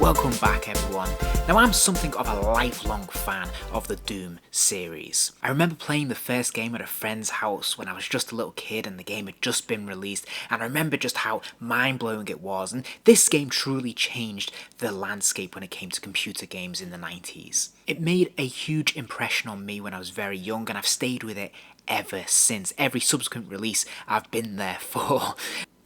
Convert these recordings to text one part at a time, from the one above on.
Welcome back everyone. Now I'm something of a lifelong fan of the Doom series. I remember playing the first game at a friend's house when I was just a little kid and the game had just been released, and I remember just how mind-blowing it was, and this game truly changed the landscape when it came to computer games in the 90s. It made a huge impression on me when I was very young, and I've stayed with it ever since. Every subsequent release I've been there for.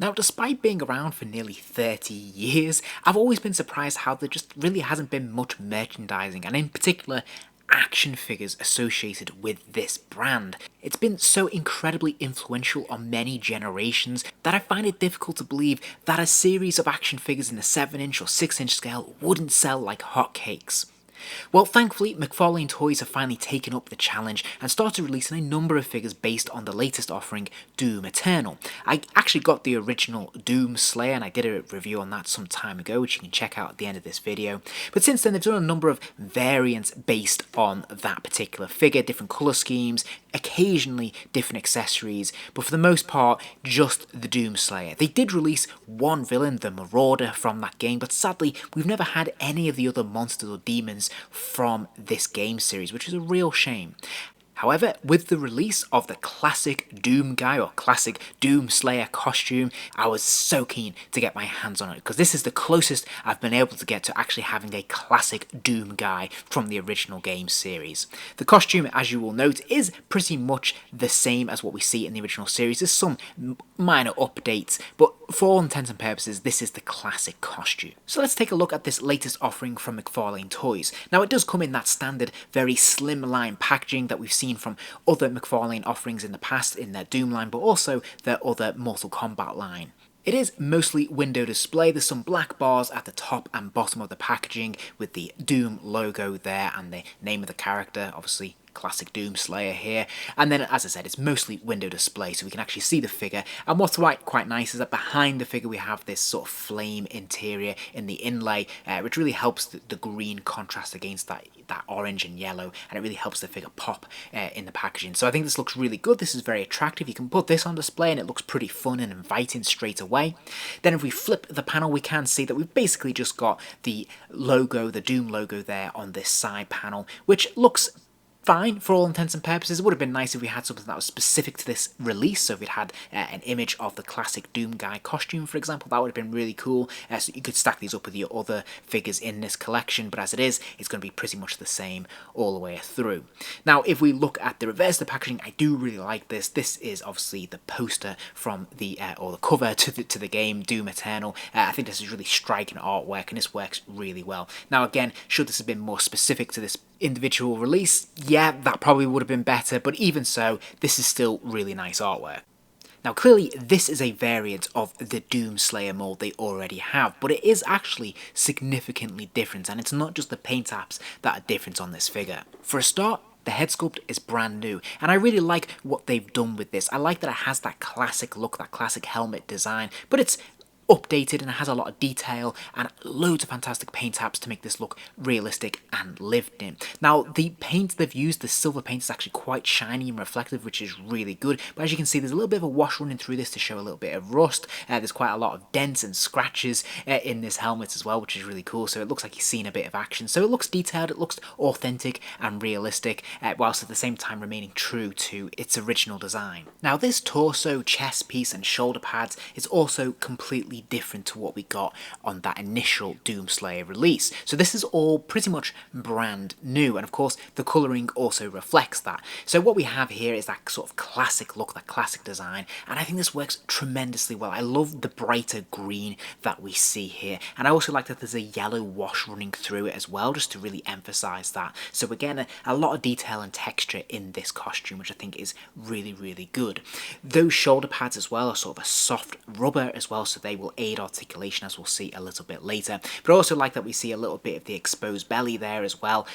Now, despite being around for nearly 30 years, I've always been surprised how there just really hasn't been much merchandising, and in particular, action figures associated with this brand. It's been so incredibly influential on many generations that I find it difficult to believe that a series of action figures in the 7-inch or 6-inch scale wouldn't sell like hotcakes. Well, thankfully, McFarlane Toys have finally taken up the challenge and started releasing a number of figures based on the latest offering, Doom Eternal. I actually got the original Doom Slayer and I did a review on that some time ago, which you can check out at the end of this video. But since then, they've done a number of variants based on that particular figure, different colour schemes, occasionally different accessories, but for the most part, just the Doom Slayer. They did release one villain, the Marauder, from that game, but sadly, we've never had any of the other monsters or demons from this game series, which is a real shame. However, with the release of the classic Doom guy or classic Doom Slayer costume, I was so keen to get my hands on it because this is the closest I've been able to get to actually having a classic Doom guy from the original game series. The costume, as you will note, is pretty much the same as what we see in the original series. There's some minor updates, but for all intents and purposes, this is the classic costume. So let's take a look at this latest offering from McFarlane Toys. Now, it does come in that standard, very slimline packaging that we've seen from other McFarlane offerings in the past in their Doom line, but also their other Mortal Kombat line. It is mostly window display. There's some black bars at the top and bottom of the packaging with the Doom logo there and the name of the character, obviously classic Doom Slayer here, and then as I said, it's mostly window display so we can actually see the figure. And what's quite nice is that behind the figure we have this sort of flame interior in the inlay, which really helps the green contrast against that orange and yellow, and it really helps the figure pop in the packaging. So I think this looks really good. This is very attractive. You can put this on display and it looks pretty fun and inviting straight away. Then if we flip the panel, we can see that we've basically just got the logo, the Doom logo there on this side panel, which looks fine for all intents and purposes. It would have been nice if we had something that was specific to this release, so if it had an image of the classic Doom guy costume, for example, that would have been really cool, so you could stack these up with your other figures in this collection, but as it is, it's going to be pretty much the same all the way through. Now, if we look at the reverse of the packaging, I do really like this. This is obviously the poster from the, or the cover to the game, Doom Eternal. I think this is really striking artwork, and this works really well. Now again, should this have been more specific to this individual release, yeah, that probably would have been better, but even so, this is still really nice artwork. Now clearly this is a variant of the Doom Slayer mold they already have, but it is actually significantly different, and it's not just the paint apps that are different on this figure. For a start, the head sculpt is brand new, and I really like what they've done with this. I like that it has that classic look, that classic helmet design, but it's updated and it has a lot of detail and loads of fantastic paint apps to make this look realistic and lived in. Now, the paint they've used, the silver paint, is actually quite shiny and reflective, which is really good, but as you can see, there's a little bit of a wash running through this to show a little bit of rust. There's quite a lot of dents and scratches in this helmet as well, which is really cool, so it looks like you've seen a bit of action. So it looks detailed, it looks authentic and realistic, whilst at the same time remaining true to its original design. Now, this torso, chest piece and shoulder pads is also completely different to what we got on that initial Doom Slayer release. So this is all pretty much brand new, and of course the colouring also reflects that. So what we have here is that sort of classic look, that classic design, and I think this works tremendously well. I love the brighter green that we see here, and I also like that there's a yellow wash running through it as well, just to really emphasise that. So again, a lot of detail and texture in this costume, which I think is really, really good. Those shoulder pads as well are sort of a soft rubber as well, so they will aid articulation, as we'll see a little bit later. But I also like that we see a little bit of the exposed belly there as well,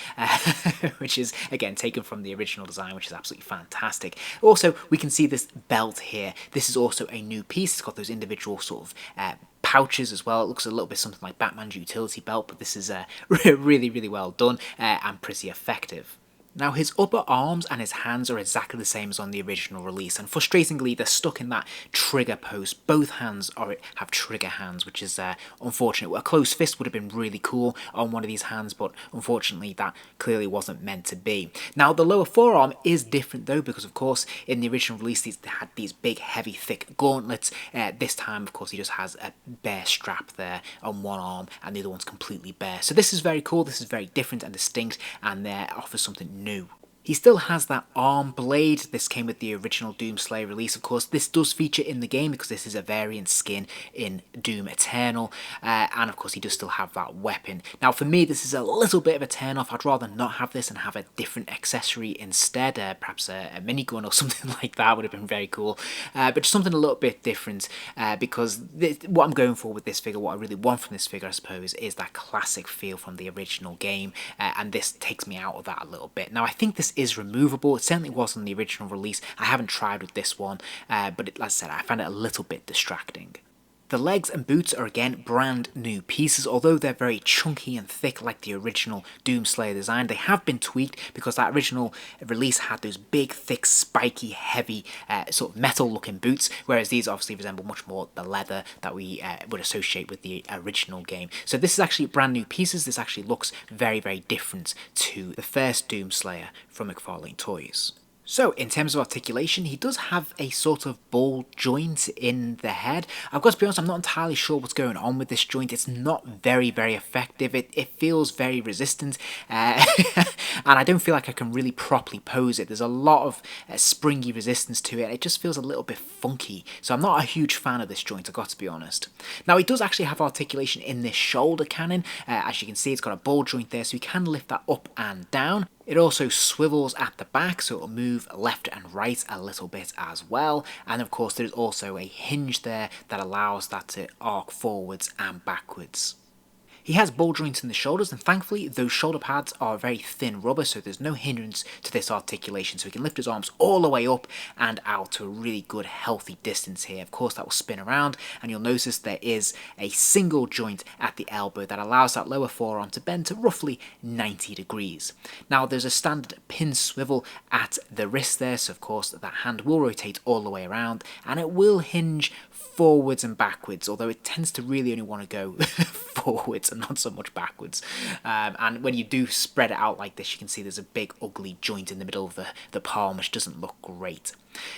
which is again taken from the original design, which is absolutely fantastic. Also, we can see this belt here. This is also a new piece. It's got those individual sort of pouches as well. It looks a little bit something like Batman's utility belt, but this is really, really well done and pretty effective. Now his upper arms and his hands are exactly the same as on the original release, and frustratingly they're stuck in that trigger post. Both hands have trigger hands, which is unfortunate. A closed fist would have been really cool on one of these hands, but unfortunately that clearly wasn't meant to be. Now the lower forearm is different though, because of course in the original release they had these big heavy thick gauntlets. This time of course he just has a bare strap there on one arm and the other one's completely bare. So this is very cool, this is very different and distinct, and offers something new. He still has that arm blade. This came with the original Doom Slayer release, of course. This does feature in the game because this is a variant skin in Doom Eternal. And of course he does still have that weapon. Now for me this is a little bit of a turn off. I'd rather not have this and have a different accessory instead. Perhaps a minigun or something like that would have been very cool. But just something a little bit different because what I'm going for with this figure, what I really want from this figure I suppose, is that classic feel from the original game. And this takes me out of that a little bit. Now I think this is removable. It certainly was on the original release. I haven't tried with this one, but as I said, I found it a little bit distracting. The legs and boots are again brand new pieces, although they're very chunky and thick like the original Doom Slayer design. They have been tweaked because that original release had those big, thick, spiky, heavy, sort of metal looking boots, whereas these obviously resemble much more the leather that we would associate with the original game. So this is actually brand new pieces. This actually looks very, very different to the first Doom Slayer from McFarlane Toys. So, in terms of articulation, he does have a sort of ball joint in the head. I've got to be honest, I'm not entirely sure what's going on with this joint. It's not very, very effective. It feels very resistant, and I don't feel like I can really properly pose it. There's a lot of springy resistance to it. It just feels a little bit funky. So I'm not a huge fan of this joint, I've got to be honest. Now, he does actually have articulation in this shoulder cannon. As you can see, it's got a ball joint there, so you can lift that up and down. It also swivels at the back, so it'll move left and right a little bit as well. And of course there's also a hinge there that allows that to arc forwards and backwards. He has ball joints in the shoulders, and thankfully those shoulder pads are very thin rubber, so there's no hindrance to this articulation, so he can lift his arms all the way up and out to a really good healthy distance here. Of course that will spin around, and you'll notice there is a single joint at the elbow that allows that lower forearm to bend to roughly 90 degrees. Now there's a standard pin swivel at the wrist there, so of course that hand will rotate all the way around, and it will hinge forwards and backwards, although it tends to really only want to go forwards and not so much backwards. And when you do spread it out like this, you can see there's a big ugly joint in the middle of the palm, which doesn't look great.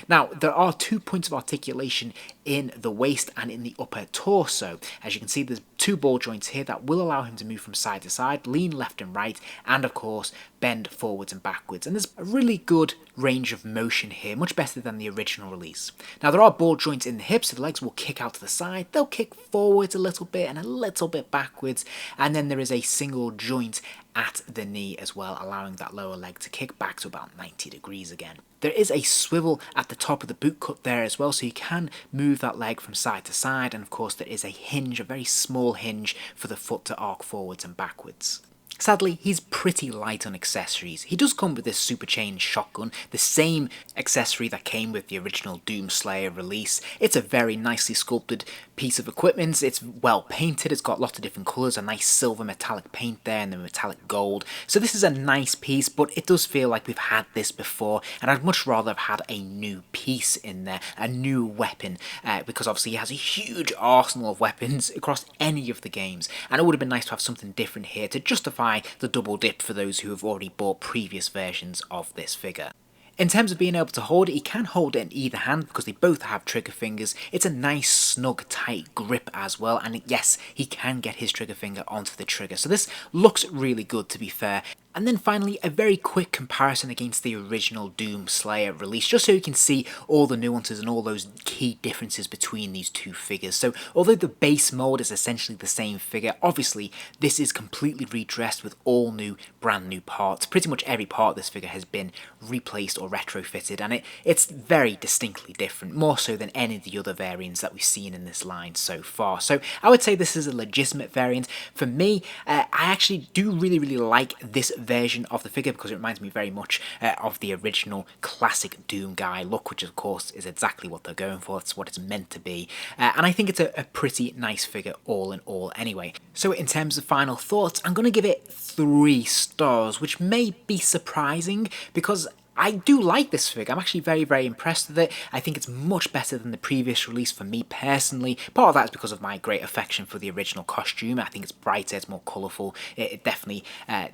Now, there are 2 points of articulation in the waist and in the upper torso. As you can see, there's 2 ball joints here that will allow him to move from side to side, lean left and right, and of course, bend forwards and backwards. And there's a really good range of motion here, much better than the original release. Now, there are ball joints in the hips, so the legs will kick out to the side, they'll kick forwards a little bit and a little bit backwards, and then there is a single joint at the knee as well, allowing that lower leg to kick back to about 90 degrees again. There is a swivel at the top of the boot cut there as well, so you can move that leg from side to side, and of course there is a hinge, a very small hinge for the foot to arc forwards and backwards. Sadly, he's pretty light on accessories. He does come with this super chain shotgun, the same accessory that came with the original Doom Slayer release. It's a very nicely sculpted piece of equipment. It's well painted, it's got lots of different colours, a nice silver metallic paint there and the metallic gold. So this is a nice piece, but it does feel like we've had this before, and I'd much rather have had a new piece in there, a new weapon, because obviously he has a huge arsenal of weapons across any of the games, and it would have been nice to have something different here to justify the double dip for those who have already bought previous versions of this figure. In terms of being able to hold it, he can hold it in either hand because they both have trigger fingers. It's a nice, snug, tight grip as well, and yes, he can get his trigger finger onto the trigger. So this looks really good, to be fair. And then finally, a very quick comparison against the original Doom Slayer release, just so you can see all the nuances and all those key differences between these two figures. So although the base mold is essentially the same figure, obviously this is completely redressed with all new, brand new parts. Pretty much every part of this figure has been replaced or retrofitted, and it's very distinctly different, more so than any of the other variants that we've seen in this line so far. So I would say this is a legitimate variant. For me, I actually do really like this version of the figure because it reminds me very much of the original classic Doom guy look, which of course is exactly what they're going for. It's what it's meant to be, and I think it's a pretty nice figure all in all anyway. So in terms of final thoughts, I'm going to give it 3 stars, which may be surprising because I do like this figure. I'm actually very impressed with it. I think it's much better than the previous release for me personally. Part of that is because of my great affection for the original costume. I think it's brighter, it's more colourful. It definitely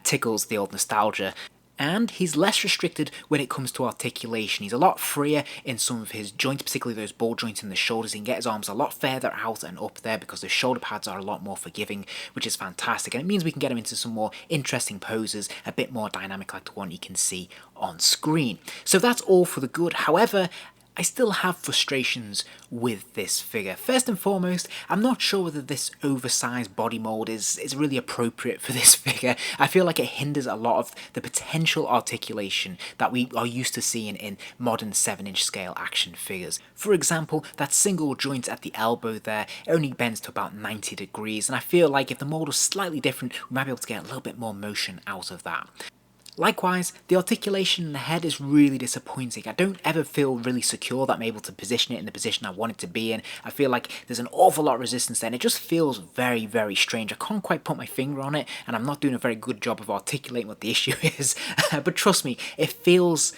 tickles the old nostalgia. And he's less restricted when it comes to articulation. He's a lot freer in some of his joints, particularly those ball joints in the shoulders. He can get his arms a lot further out and up there because the shoulder pads are a lot more forgiving, which is fantastic. And it means we can get him into some more interesting poses, a bit more dynamic like the one you can see on screen. So that's all for the good. However, I still have frustrations with this figure. First and foremost, I'm not sure whether this oversized body mold is really appropriate for this figure. I feel like it hinders a lot of the potential articulation that we are used to seeing in modern 7-inch scale action figures. For example, that single joint at the elbow there only bends to about 90 degrees, and I feel like if the mold was slightly different, we might be able to get a little bit more motion out of that. Likewise, the articulation in the head is really disappointing. I don't ever feel really secure that I'm able to position it in the position I want it to be in. I feel like there's an awful lot of resistance there and it just feels very strange. I can't quite put my finger on it and I'm not doing a very good job of articulating what the issue is. But trust me, it feels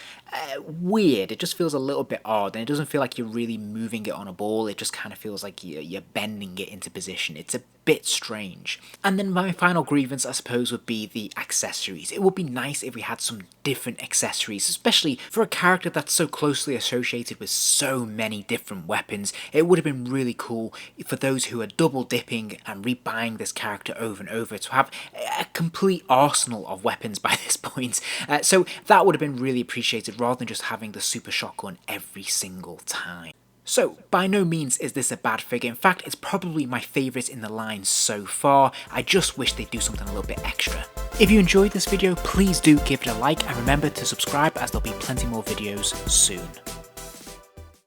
weird. It just feels a little bit odd and it doesn't feel like you're really moving it on a ball. It just kind of feels like you're bending it into position. It's a bit strange. And then my final grievance, I suppose, would be the accessories. It would be nice if we had some different accessories, especially for a character that's so closely associated with so many different weapons. It would have been really cool for those who are double dipping and rebuying this character over and over to have a complete arsenal of weapons by this point. So that would have been really appreciated rather than just having the super shotgun every single time. So, by no means is this a bad figure. In fact, it's probably my favourite in the line so far. I just wish they'd do something a little bit extra. If you enjoyed this video, please do give it a like and remember to subscribe as there'll be plenty more videos soon.